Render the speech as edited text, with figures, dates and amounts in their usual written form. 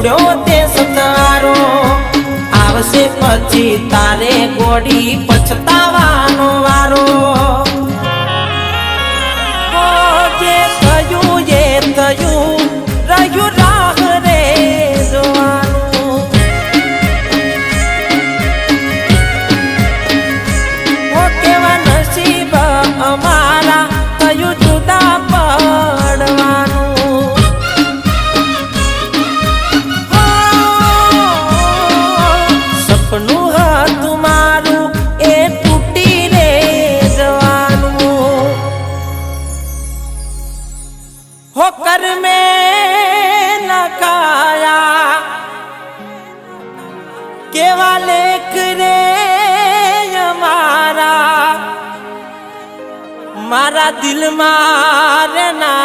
તોડ્યો તે સતારો આવશે પછી તારે ગોડી પછતાવાનો વારો જે થયું એ થયું રહ્યું રાહ રે જોવાનું કેવા નસીબ અમારા થયું જુદા પડવાનું સપનું હતું મારું એ તૂટી રે જવાનું હો કર મેં લખાયા કેવા લેખ રે અમારા મારા દિલમાં રે ના